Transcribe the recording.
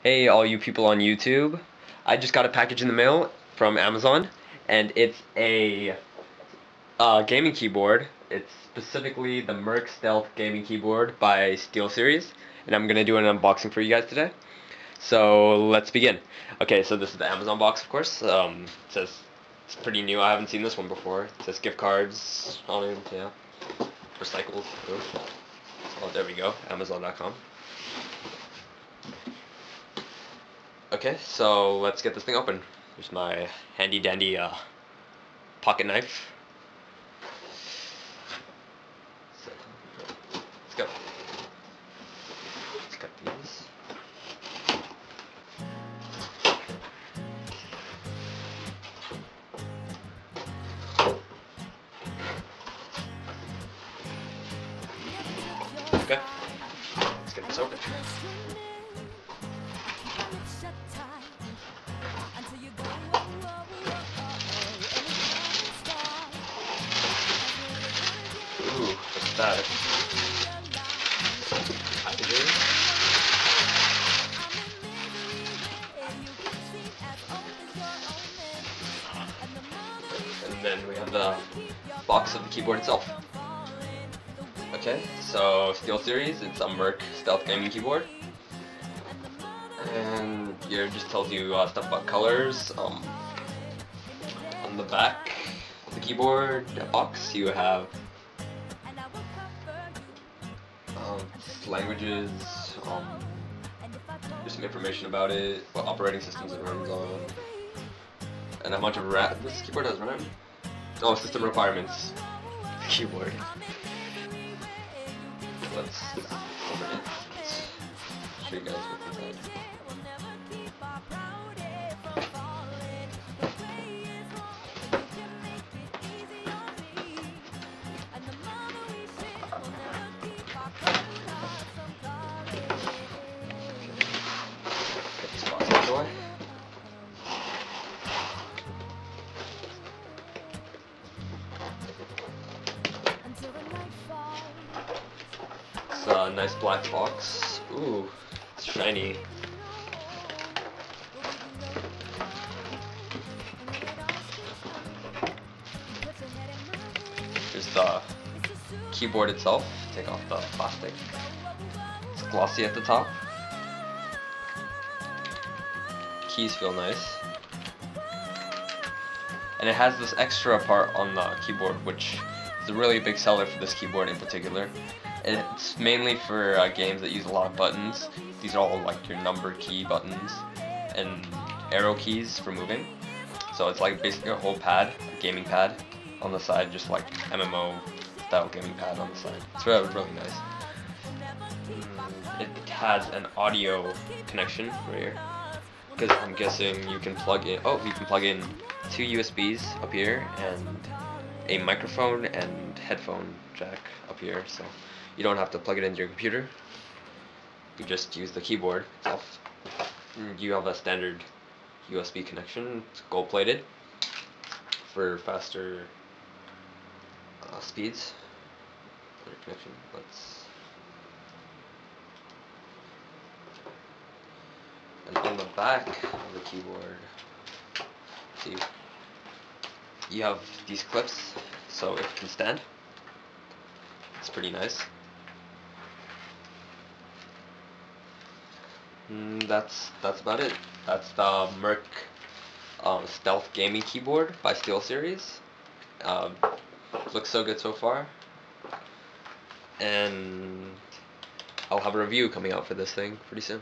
Hey, all you people on YouTube. I just got a package in the mail from Amazon, and it's a gaming keyboard. It's specifically the Merc Stealth gaming keyboard by Steelseries, and I'm going to do an unboxing for you guys today. So let's begin. Okay, so this is the Amazon box, of course. It says it's pretty new. I haven't seen this one before. It says gift cards on it, yeah. Recycled. Oh, there we go. Amazon.com. Okay, so let's get this thing open. Here's my handy dandy pocket knife. So, let's go. Let's cut these. Okay, let's get this open. Ooh, what's that? Packaging. And then we have the box of the keyboard itself. Okay, so Steelseries, it's a Merc Stealth Gaming Keyboard. And here it just tells you stuff about colors. On the back of the keyboard box, you have languages, just some information about it, what operating systems it runs on, and how much of RAM. This keyboard has RAM? Oh, system requirements. Keyboard. Let's open it. Let's show you guys what's inside. Get this box out of the way. It's a nice black box. Ooh, it's shiny. Here's the keyboard itself. Take off the plastic. It's glossy at the top. Keys feel nice. And it has this extra part on the keyboard, which is a really big seller for this keyboard in particular. It's mainly for games that use a lot of buttons. These are all like your number key buttons and arrow keys for moving. So it's like basically a whole pad, a gaming pad on the side, just like MMO style gaming pad on the side. It's really nice. It has an audio connection right here, because I'm guessing you can plug in. Oh, you can plug in 2 USBs up here and a microphone and headphone jack up here, so you don't have to plug it into your computer. You just use the keyboard itself. You have a standard USB connection. It's gold plated for faster speeds. Other connection. And on the back of the keyboard, see, you have these clips, so it can stand. It's pretty nice. That's about it. That's the Merc Stealth Gaming Keyboard by Steelseries. Looks so good so far, and I'll have a review coming out for this thing pretty soon.